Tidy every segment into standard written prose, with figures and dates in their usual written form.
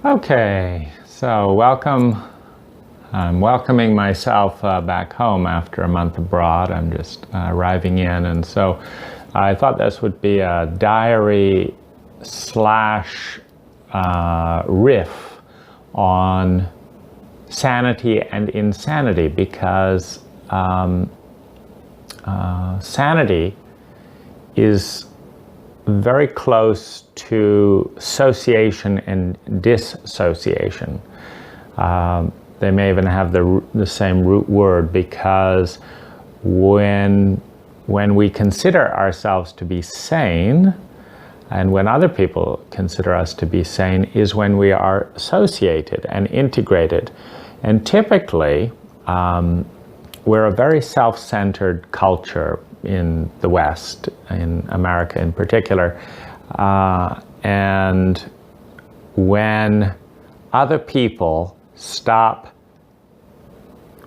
Okay, so welcome. I'm welcoming myself back home after a month abroad. I'm just arriving in, and so I thought this would be a diary slash riff on sanity and insanity, because sanity is very close to association and dissociation. They may even have the same root word, because when we consider ourselves to be sane, and when other people consider us to be sane, is when we are associated and integrated. And typically, we're a very self-centered culture in the West, in America in particular. And when other people stop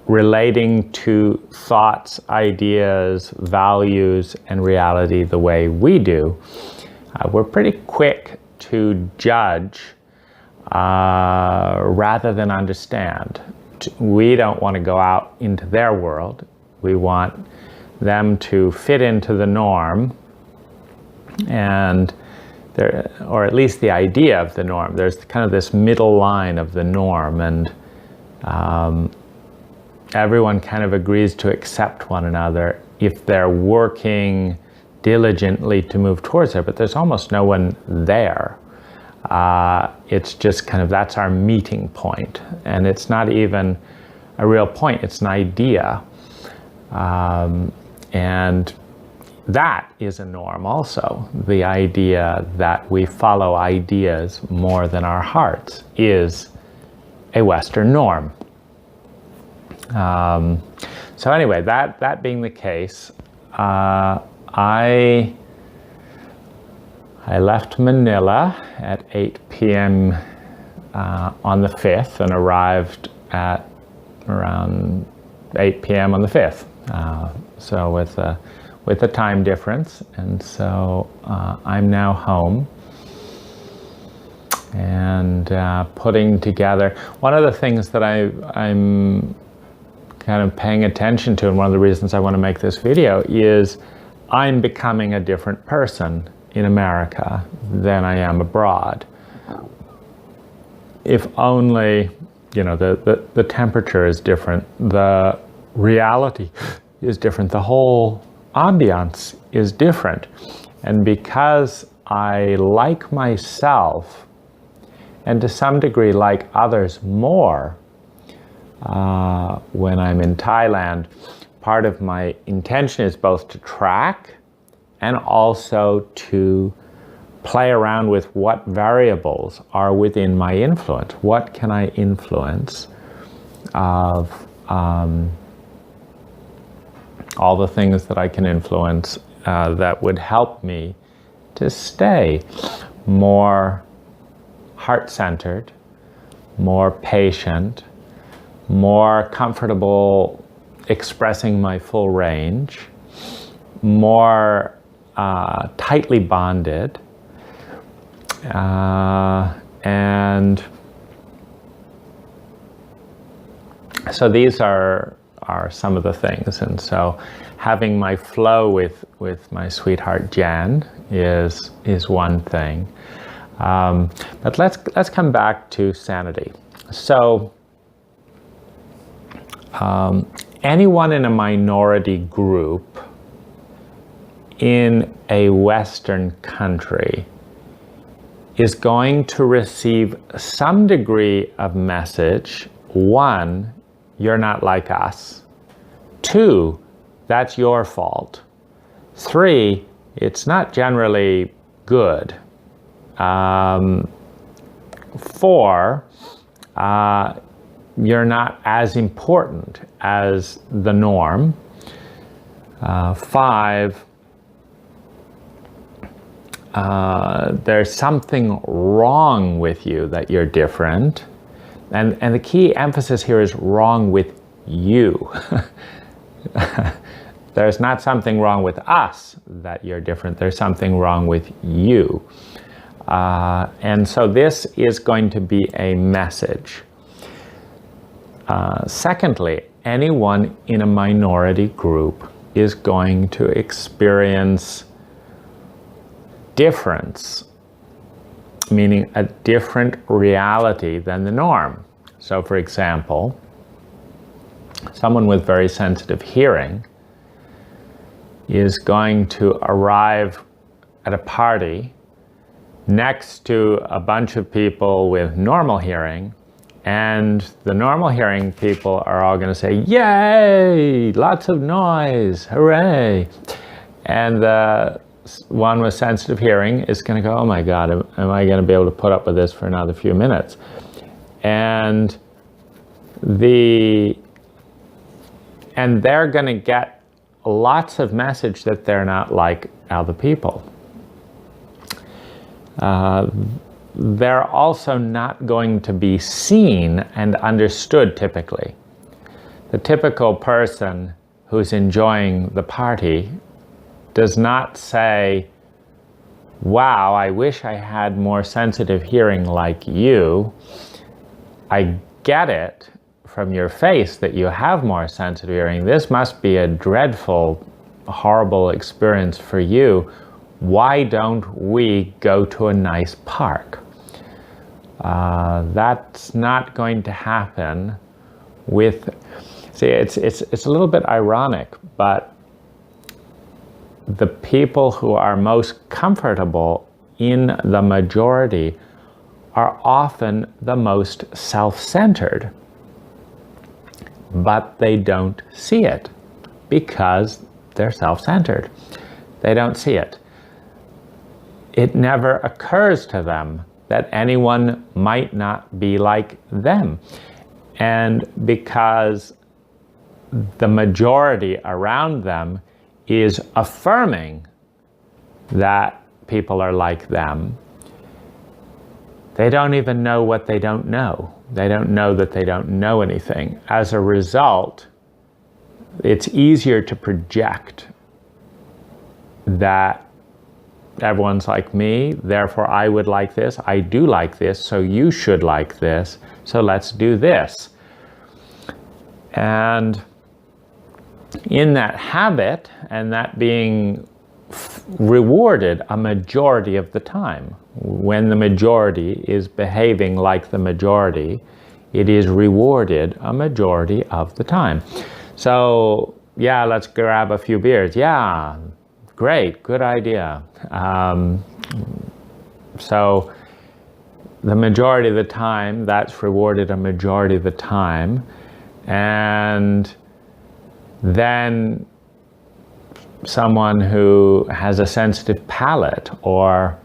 relating to thoughts, ideas, values, and reality the way we do, we're pretty quick to judge rather than understand. We don't want to go out into their world. We want them to fit into the norm, and or at least the idea of the norm. There's kind of this middle line of the norm, and everyone kind of agrees to accept one another if they're working diligently to move towards it, but there's almost no one there. It's just kind of, that's our meeting point, and it's not even a real point, it's an idea. And that is a norm also. The idea that we follow ideas more than our hearts is a Western norm. So anyway, that being the case, I left Manila at 8 p.m. On the 5th and arrived at around 8 p.m. on the 5th. So with a time difference, and so I'm now home and putting together. One of the things that I'm kind of paying attention to, and one of the reasons I want to make this video, is I'm becoming a different person in America than I am abroad. If only, the temperature is different, the reality is different, the whole ambiance is different. And because I like myself, and to some degree like others more, when I'm in Thailand, part of my intention is both to track and also to play around with what variables are within my influence. What can I influence of all the things that I can influence that would help me to stay more heart-centered, more patient, more comfortable expressing my full range, more tightly bonded, and so these are some of the things. And so having my flow with my sweetheart Jan is one thing. But let's come back to sanity. So anyone in a minority group in a Western country is going to receive some degree of message. One, you're not like us. Two, that's your fault. Three, it's not generally good. Four, you're not as important as the norm. Five, there's something wrong with you, that you're different. And the key emphasis here is wrong with you. There's not something wrong with us that you're different. There's something wrong with you. And so this is going to be a message. Secondly, anyone in a minority group is going to experience difference, meaning a different reality than the norm. So for example, someone with very sensitive hearing is going to arrive at a party next to a bunch of people with normal hearing, and the normal hearing people are all going to say, "Yay! Lots of noise! Hooray!" And the one with sensitive hearing is going to go, "Oh my God, am I going to be able to put up with this for another few minutes?" And they're going to get lots of message that they're not like other people. They're also not going to be seen and understood typically. The typical person who's enjoying the party does not say, "Wow, I wish I had more sensitive hearing like you. I get it from your face that you have more sensitive hearing. This must be a dreadful, horrible experience for you. Why don't we go to a nice park?" That's not going to happen with, see, it's a little bit ironic, but the people who are most comfortable in the majority are often the most self-centered, but they don't see it because they're self-centered. They don't see it. It never occurs to them that anyone might not be like them. And because the majority around them is affirming that people are like them, they don't even know what they don't know. They don't know that they don't know anything. As a result, it's easier to project that everyone's like me, therefore I would like this, I do like this, so you should like this, so let's do this. And in that habit, and that being rewarded a majority of the time, when the majority is behaving like the majority, it is rewarded a majority of the time. So, yeah, let's grab a few beers. Yeah, great, good idea. So the majority of the time, that's rewarded a majority of the time. And then someone who has a sensitive palate or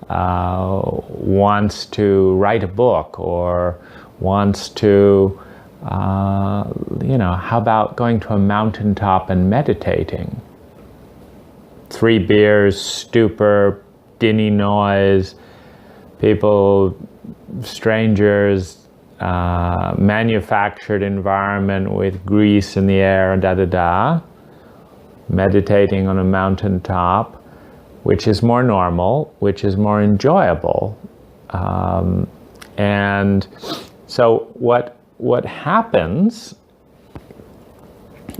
wants to write a book or wants to, how about going to a mountaintop and meditating? 3 beers, stupor, dinny noise, people, strangers, manufactured environment with grease in the air, da-da-da. Meditating on a mountaintop, which is more normal, which is more enjoyable. And so what happens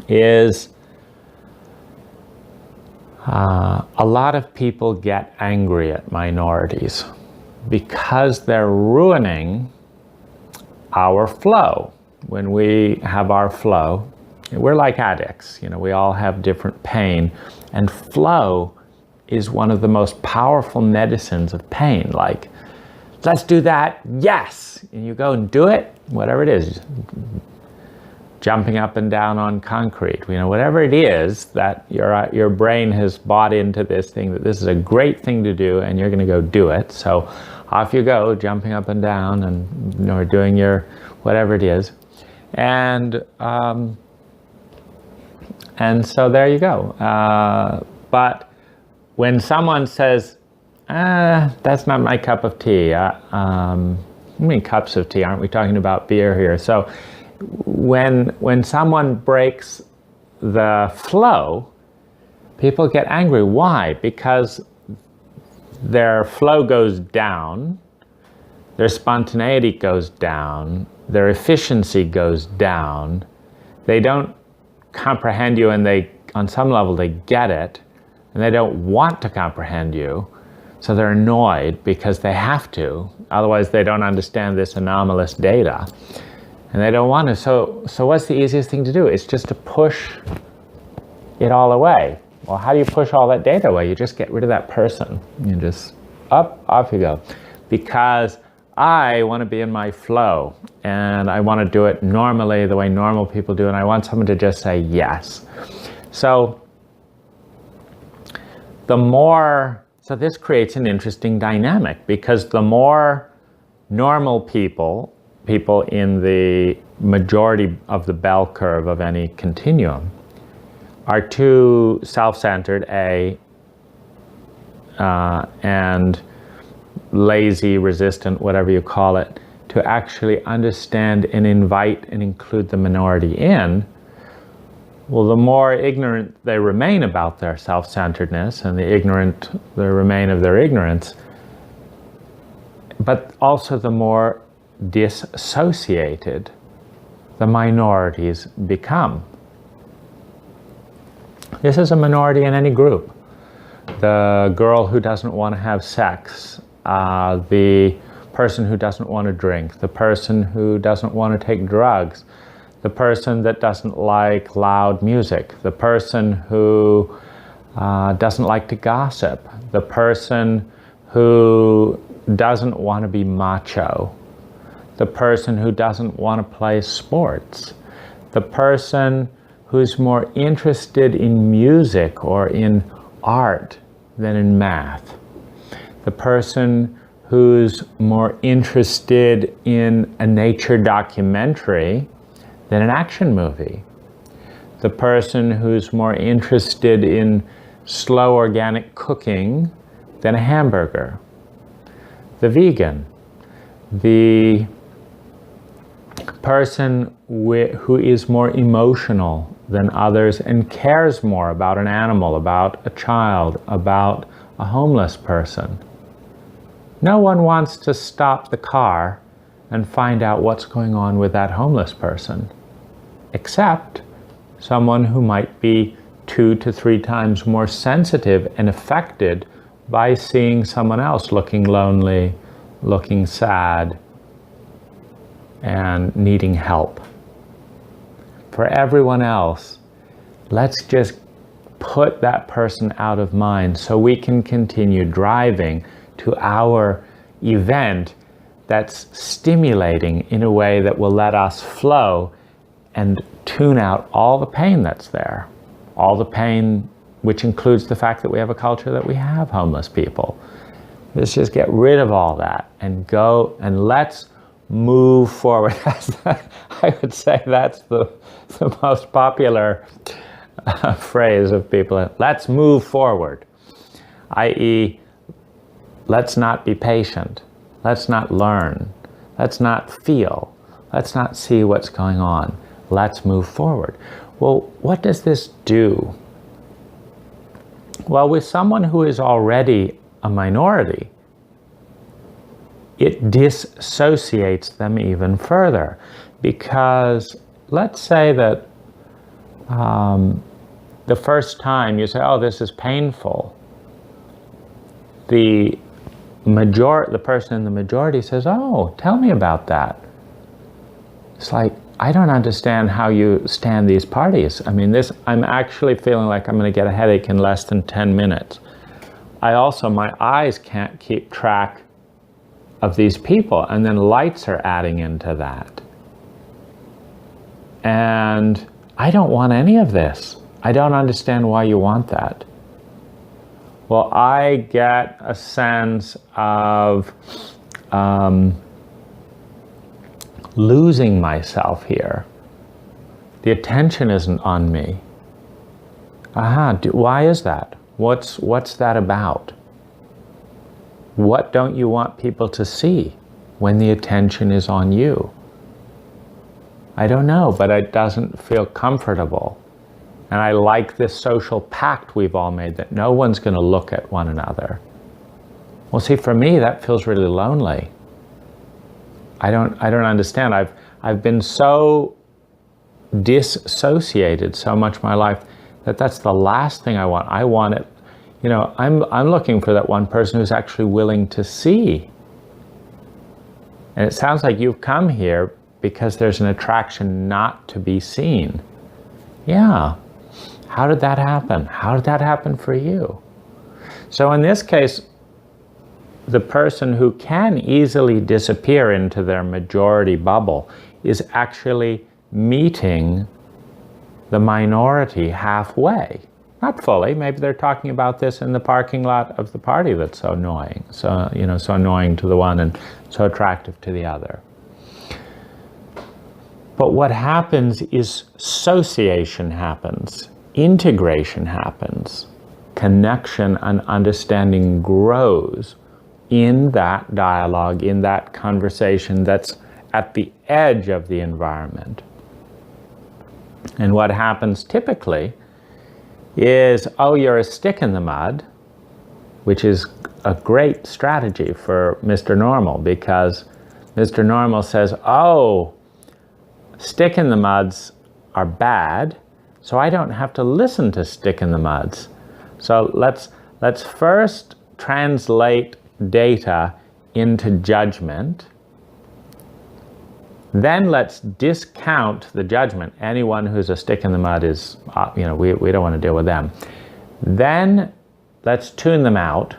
is a lot of people get angry at minorities because they're ruining our flow. When we have our flow, we're like addicts, we all have different pain, and flow is one of the most powerful medicines of pain. Like, let's do that, yes, and you go and do it, whatever it is, jumping up and down on concrete, whatever it is that your brain has bought into this thing, that this is a great thing to do, and you're going to go do it. So off you go, jumping up and down, and or doing your whatever it is, and so there you go. But when someone says, that's not my cup of tea, how many cups of tea? Aren't we talking about beer here? So when someone breaks the flow, people get angry. Why? Because their flow goes down, their spontaneity goes down, their efficiency goes down. They don't comprehend you, and on some level they get it, and they don't want to comprehend you, so they're annoyed because they have to. Otherwise they don't understand this anomalous data, and they don't want to. So what's the easiest thing to do? It's just to push it all away. Well, how do you push all that data away? You just get rid of that person. You just off you go. Because I want to be in my flow, and I want to do it normally, the way normal people do, and I want someone to just say yes. So this creates an interesting dynamic, because the more normal people in the majority of the bell curve of any continuum, are too self-centered, and lazy, resistant, whatever you call it, to actually understand and invite and include the minority in. Well, the more ignorant they remain about their self-centeredness, and the ignorant they remain of their ignorance, but also the more dissociated the minorities become. This is a minority in any group. The girl who doesn't want to have sex, the person who doesn't want to drink, the person who doesn't want to take drugs, the person that doesn't like loud music, the person who doesn't like to gossip, the person who doesn't want to be macho, the person who doesn't want to play sports, the person who's more interested in music or in art than in math, the person who's more interested in a nature documentary than an action movie, the person who's more interested in slow organic cooking than a hamburger, the vegan, the person who is more emotional than others and cares more about an animal, about a child, about a homeless person. No one wants to stop the car and find out what's going on with that homeless person, except someone who might be 2 to 3 times more sensitive and affected by seeing someone else looking lonely, looking sad, and needing help. For everyone else, let's just put that person out of mind so we can continue driving to our event that's stimulating in a way that will let us flow and tune out all the pain that's there. All the pain, which includes the fact that we have a culture that we have homeless people. Let's just get rid of all that and go, and let's move forward. I would say that's the most popular phrase of people. Let's move forward, i.e., let's not be patient. Let's not learn. Let's not feel. Let's not see what's going on. Let's move forward. Well, what does this do? Well, with someone who is already a minority, it dissociates them even further, because let's say that the first time you say, oh, this is painful, the person in the majority says, oh, tell me about that. It's like, I don't understand how you stand these parties. I mean, I'm actually feeling like I'm going to get a headache in less than 10 minutes. My eyes can't keep track of these people, and then lights are adding into that. And I don't want any of this. I don't understand why you want that. Well, I get a sense of losing myself here. The attention isn't on me. Why is that? What's that about? What don't you want people to see when the attention is on you? I don't know, but it doesn't feel comfortable. And I like this social pact we've all made that no one's going to look at one another. Well, see, for me, that feels really lonely. I don't understand. I've been so dissociated so much of my life that that's the last thing I want. I want it, you know, I'm looking for that one person who's actually willing to see. And it sounds like you've come here because there's an attraction not to be seen. Yeah. How did that happen? How did that happen for you? So in this case, the person who can easily disappear into their majority bubble is actually meeting the minority halfway. Not fully. Maybe they're talking about this in the parking lot of the party that's so annoying. So, you know, so annoying to the one and so attractive to the other. But what happens is association happens, integration happens, connection and understanding grows in that dialogue, in that conversation that's at the edge of the environment. And what happens typically is, oh, you're a stick in the mud, which is a great strategy for Mr. Normal, because Mr. Normal says, oh, stick in the muds are bad, so I don't have to listen to stick in the muds. So let's first translate data into judgment. Then let's discount the judgment. Anyone who's a stick in the mud is, we don't want to deal with them. Then let's tune them out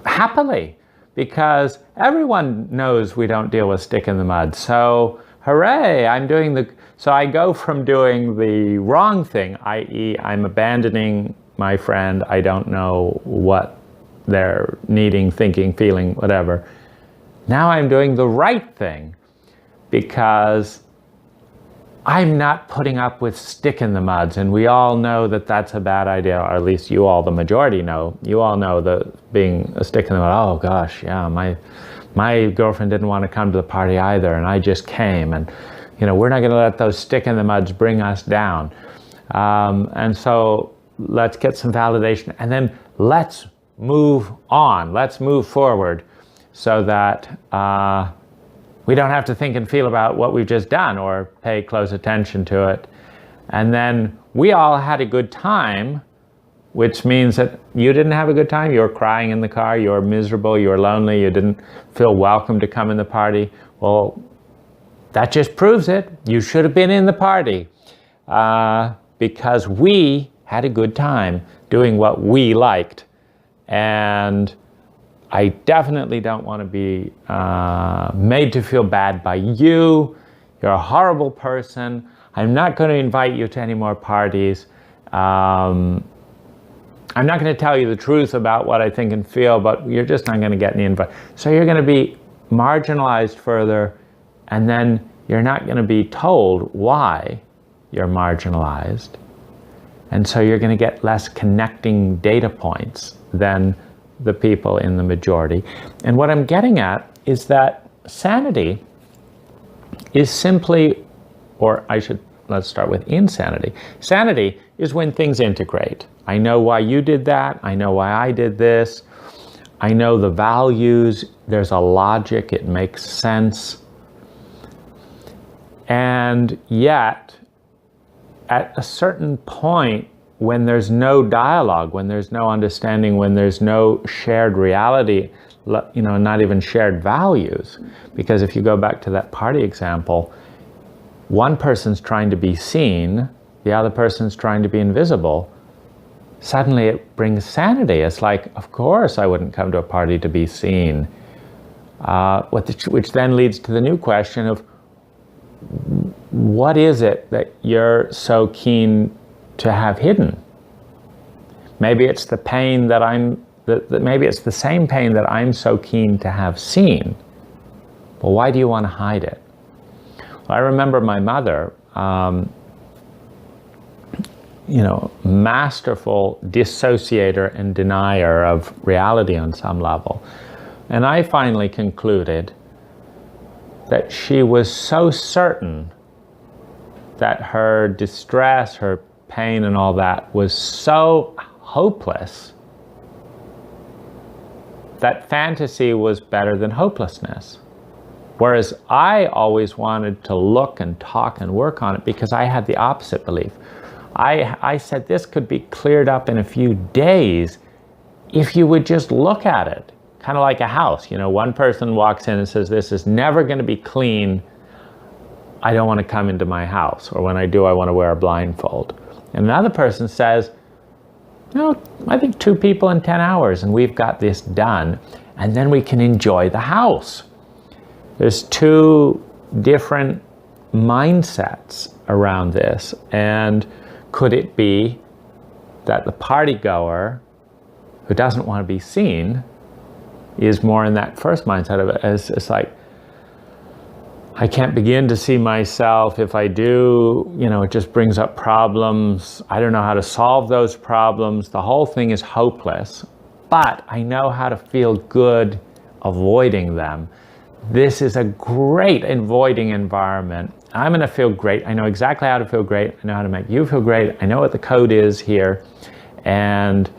happily, because everyone knows we don't deal with stick in the mud. So hooray, so I go from doing the wrong thing, i.e. I'm abandoning my friend, I don't know what they're needing, thinking, feeling, whatever. Now I'm doing the right thing, because I'm not putting up with stick in the muds, and we all know that that's a bad idea, or at least you all, the majority know. You all know that being a stick in the mud, oh gosh, yeah, my girlfriend didn't want to come to the party either, and I just came, and we're not going to let those stick in the muds bring us down. And so let's get some validation, and then let's move on, let's move forward, so that we don't have to think and feel about what we've just done or pay close attention to it. And then we all had a good time, which means that you didn't have a good time. You were crying in the car, you were miserable, you were lonely, you didn't feel welcome to come in the party. Well, that just proves it. You should have been in the party, because we had a good time doing what we liked. And I definitely don't want to be made to feel bad by you. You're a horrible person. I'm not going to invite you to any more parties. I'm not going to tell you the truth about what I think and feel, but you're just not going to get any invite. So you're going to be marginalized further, and then you're not going to be told why you're marginalized. And so you're going to get less connecting data points than the people in the majority. And what I'm getting at is that sanity is simply, let's start with insanity. Sanity is when things integrate. I know why you did that. I know why I did this. I know the values. There's a logic. It makes sense. And yet, at a certain point, when there's no dialogue, when there's no understanding, when there's no shared reality, not even shared values. Because if you go back to that party example, one person's trying to be seen, the other person's trying to be invisible. Suddenly it brings sanity. It's like, of course I wouldn't come to a party to be seen. Which then leads to the new question of, what is it that you're so keen to have hidden? Maybe it's the pain maybe it's the same pain that I'm so keen to have seen. Well, why do you want to hide it? Well, I remember my mother, masterful dissociator and denier of reality on some level. And I finally concluded that she was so certain that her distress, her pain and all that was so hopeless that fantasy was better than hopelessness. Whereas I always wanted to look and talk and work on it because I had the opposite belief. I said this could be cleared up in a few days if you would just look at it. Kind of like a house. You know, one person walks in and says, this is never going to be clean. I don't want to come into my house. Or when I do, I want to wear a blindfold. And another person says, no, I think 2 people in 10 hours and we've got this done. And then we can enjoy the house. There's 2 different mindsets around this. And could it be that the party goer who doesn't want to be seen is more in that first mindset of it? It's like, I can't begin to see myself. If I do, you know, it just brings up problems. I don't know how to solve those problems. The whole thing is hopeless, but I know how to feel good avoiding them. This is a great avoiding environment. I'm going to feel great. I know exactly how to feel great. I know how to make you feel great. I know what the code is here. And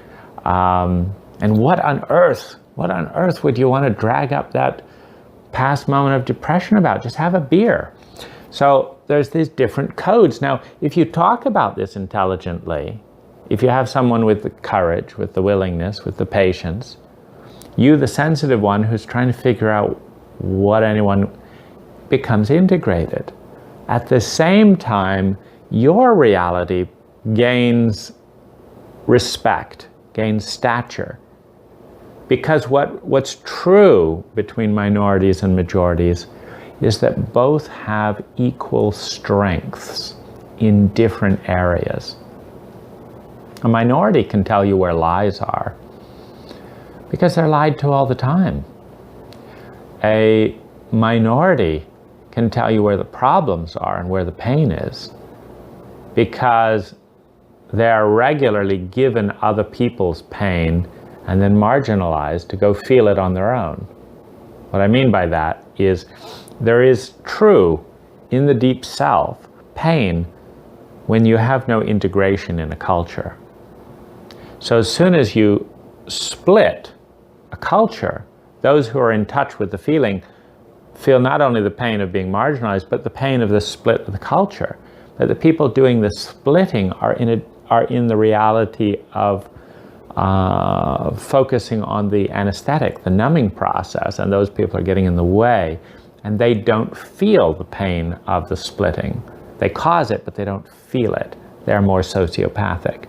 what on earth would you want to drag up that past moment of depression about? Just have a beer. So there's these different codes. Now, if you talk about this intelligently, if you have someone with the courage, with the willingness, with the patience, you, the sensitive one who's trying to figure out what anyone, becomes integrated. At the same time, your reality gains respect, gains stature. Because what's true between minorities and majorities is that both have equal strengths in different areas. A minority can tell you where lies are because they're lied to all the time. A minority can tell you where the problems are and where the pain is because they are regularly given other people's pain and then marginalized to go feel it on their own. What I mean by that is there is true in the deep self pain when you have no integration in a culture. So as soon as you split a culture, those who are in touch with the feeling feel not only the pain of being marginalized, but the pain of the split of the culture. But the people doing the splitting are in the reality of focusing on the anesthetic, the numbing process, and those people are getting in the way, and they don't feel the pain of the splitting. They cause it, but they don't feel it. They're more sociopathic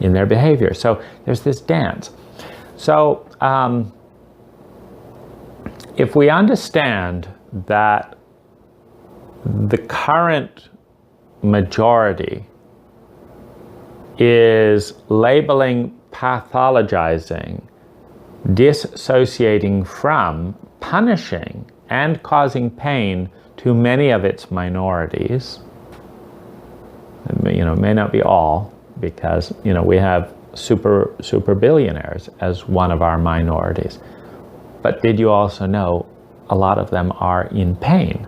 in their behavior. So there's this dance. So if we understand that the current majority is labeling, pathologizing, dissociating from, punishing, and causing pain to many of its minorities. You know, it may not be all, because, you know, we have super billionaires as one of our minorities. But did you also know a lot of them are in pain?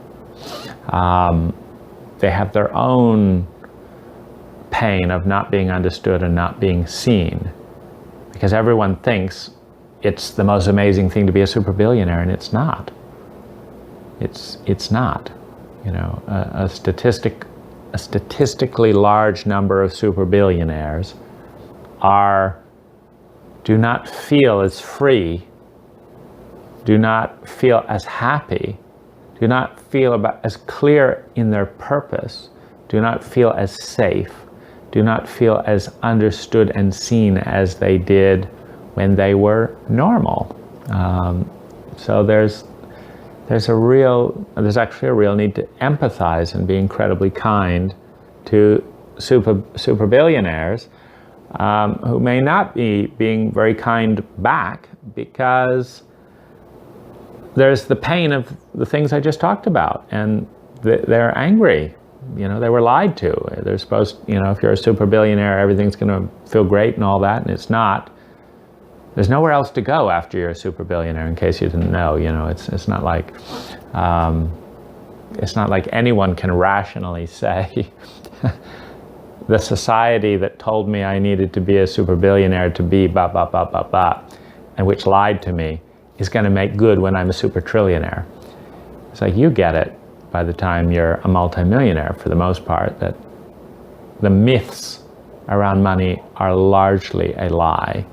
They have their own pain of not being understood and not being seen, because everyone thinks it's the most amazing thing to be a super billionaire, and it's not. It's not. You know, a statistically large number of super billionaires do not feel as free, do not feel as happy, do not feel as clear in their purpose, do not feel as safe, do not feel as understood and seen as they did when they were normal. So there's actually a real need to empathize and be incredibly kind to super billionaires who may not be being very kind back, because there's the pain of the things I just talked about, and they're angry. You know, they were lied to. They're supposed, you know, if you're a super billionaire, everything's going to feel great and all that, and it's not. There's nowhere else to go after you're a super billionaire, in case you didn't know. You know, it's not like anyone can rationally say the society that told me I needed to be a super billionaire to be and which lied to me, is going to make good when I'm a super trillionaire. It's like, you get it by the time you're a multimillionaire, for the most part, that the myths around money are largely a lie.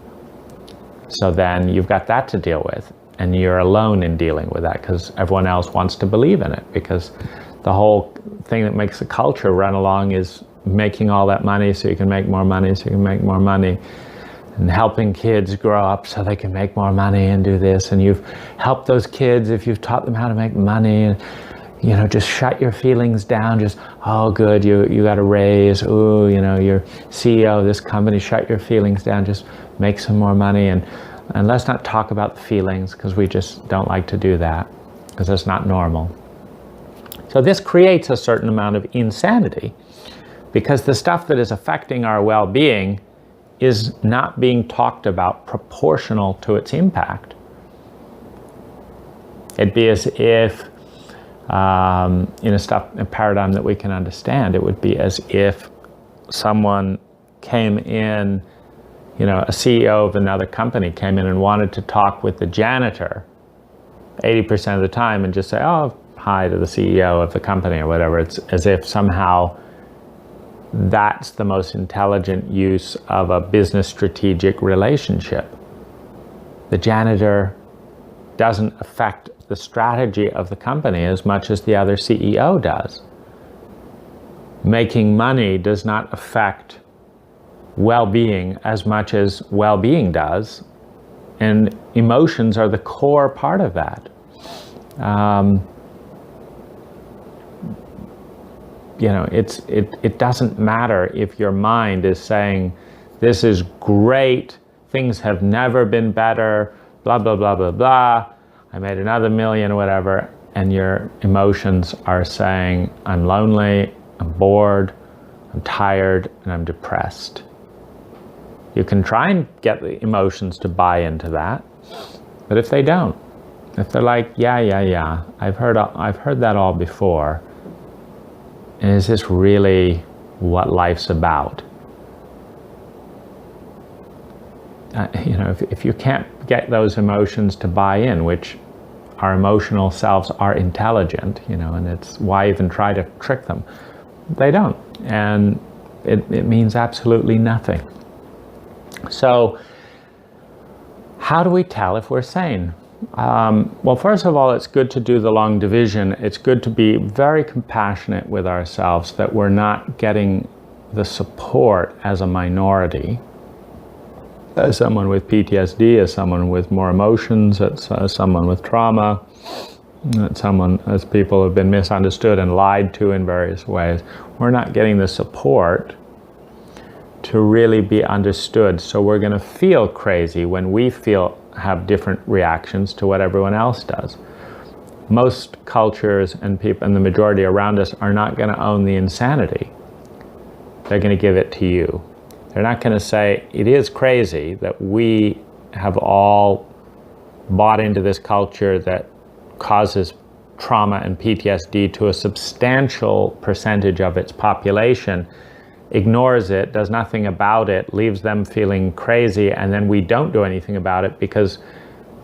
So then you've got that to deal with, and you're alone in dealing with that because everyone else wants to believe in it, because the whole thing that makes the culture run along is making all that money so you can make more money, so you can make more money, and helping kids grow up so they can make more money and do this. And you've helped those kids if you've taught them how to make money, and you know, just shut your feelings down. Just, oh good, you got a raise. Ooh, you know, you're CEO of this company, shut your feelings down, just make some more money. And let's not talk about the feelings, because we just don't like to do that, because that's not normal. So this creates a certain amount of insanity, because the stuff that is affecting our well-being is not being talked about proportional to its impact. It'd be as if, in a paradigm that we can understand, it would be as if someone came in, you know, a CEO of another company came in and wanted to talk with the janitor 80% of the time and just say, oh, hi to the CEO of the company or whatever. It's as if somehow that's the most intelligent use of a business strategic relationship. The janitor doesn't affect the strategy of the company as much as the other CEO does. Making money does not affect well-being as much as well-being does, and emotions are the core part of that. You know, it doesn't matter if your mind is saying, this is great, things have never been better, blah, blah, blah, blah, blah, I made another million or whatever, and your emotions are saying, I'm lonely, I'm bored, I'm tired, and I'm depressed. You can try and get the emotions to buy into that, but if they don't, if they're like, yeah, I've heard that all before, and is this really what life's about? You know, if you can't get those emotions to buy in, which our emotional selves are intelligent, you know, and it's why even try to trick them. They don't, and it means absolutely nothing. So how do we tell if we're sane? Well, first of all, it's good to do the long division. It's good to be very compassionate with ourselves that we're not getting the support as a minority, as someone with PTSD, as someone with more emotions, as someone with trauma, as people have been misunderstood and lied to in various ways. We're not getting the support to really be understood. So we're going to feel crazy when we have different reactions to what everyone else does. Most cultures and people and the majority around us are not going to own the insanity. They're going to give it to you. They're not going to say, it is crazy that we have all bought into this culture that causes trauma and PTSD to a substantial percentage of its population, ignores it, does nothing about it, leaves them feeling crazy, and then we don't do anything about it because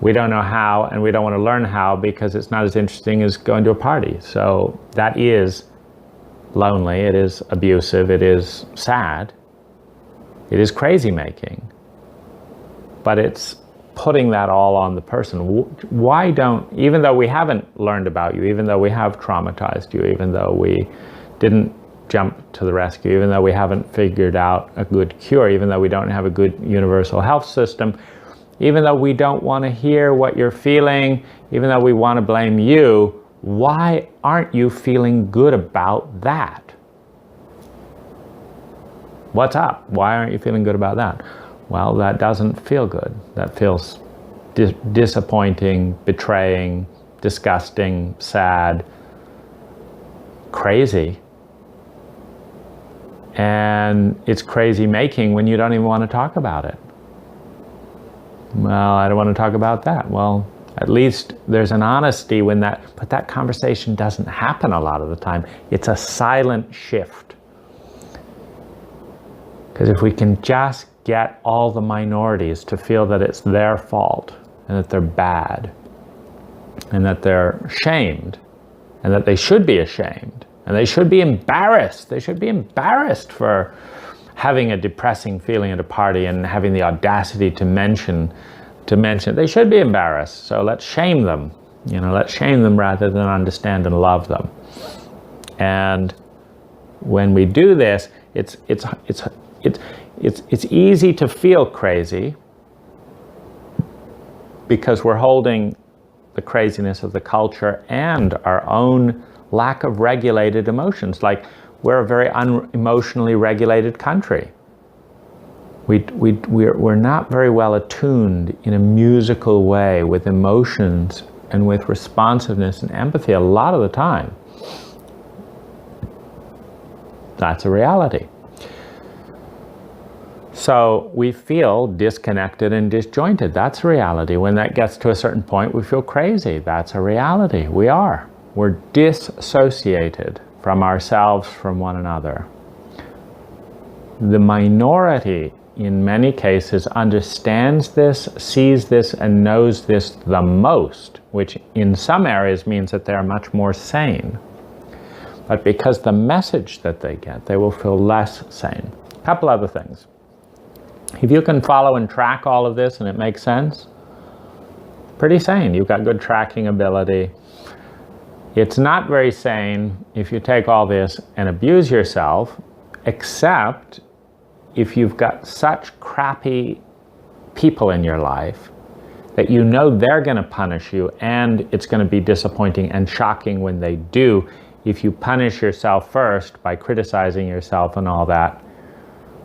we don't know how and we don't want to learn how because it's not as interesting as going to a party. So that is lonely, it is abusive, it is sad, it is crazy making, but it's putting that all on the person. Why don't, even though we haven't learned about you, even though we have traumatized you, even though we didn't jump to the rescue, even though we haven't figured out a good cure, even though we don't have a good universal health system, even though we don't want to hear what you're feeling, even though we want to blame you, why aren't you feeling good about that? What's up? Why aren't you feeling good about that? Well, that doesn't feel good. That feels disappointing, betraying, disgusting, sad, crazy. And it's crazy making when you don't even want to talk about it. Well, I don't want to talk about that. Well, at least there's an honesty when but that conversation doesn't happen a lot of the time. It's a silent shift. Because if we can just get all the minorities to feel that it's their fault, and that they're bad, and that they're shamed, and that they should be ashamed, and they should be embarrassed. They should be embarrassed for having a depressing feeling at a party and having the audacity to mention it. They should be embarrassed. So let's shame them. Let's shame them rather than understand and love them. And when we do this, it's easy to feel crazy because we're holding the craziness of the culture and our own lack of regulated emotions. Like, we're a very unemotionally regulated country. We're not very well attuned in a musical way with emotions and with responsiveness and empathy a lot of the time. That's a reality. So we feel disconnected and disjointed. That's a reality. When that gets to a certain point, we feel crazy. That's a reality. We're dissociated from ourselves, from one another. The minority, in many cases, understands this, sees this, and knows this the most, which in some areas means that they're much more sane. But because the message that they get, they will feel less sane. A couple other things. If you can follow and track all of this and it makes sense, pretty sane. You've got good tracking ability. It's not very sane if you take all this and abuse yourself, except if you've got such crappy people in your life that you know they're going to punish you, and it's going to be disappointing and shocking when they do. If you punish yourself first by criticizing yourself and all that,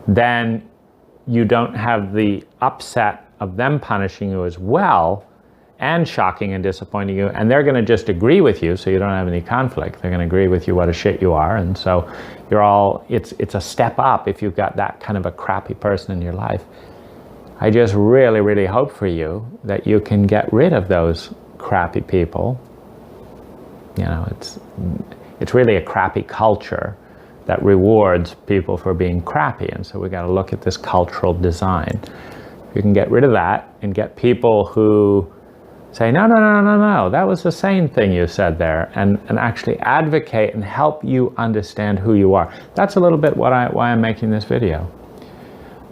then you don't have the upset of them punishing you as well and shocking and disappointing you, and they're going to just agree with you, so you don't have any conflict. They're going to agree with you what a shit you are, and so it's a step up if you've got that kind of a crappy person in your life. I just really, really hope for you that you can get rid of those crappy people. It's really a crappy culture that rewards people for being crappy, and so we got to look at this cultural design. If you can get rid of that and get people who say, no, that was the sane thing you said there, and actually advocate and help you understand who you are. That's a little bit why I'm making this video.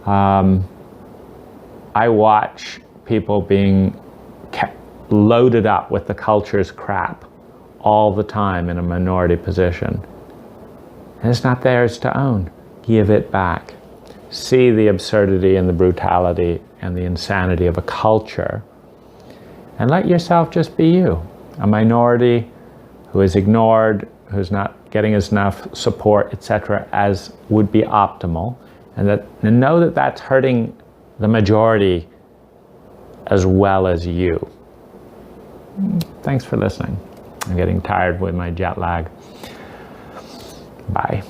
I watch people being loaded up with the culture's crap all the time in a minority position. And it's not theirs to own. Give it back. See the absurdity and the brutality and the insanity of a culture, and let yourself just be you. A minority who is ignored, who's not getting enough support, etc., as would be optimal, and know that that's hurting the majority as well as you. Thanks for listening. I'm getting tired with my jet lag. Bye.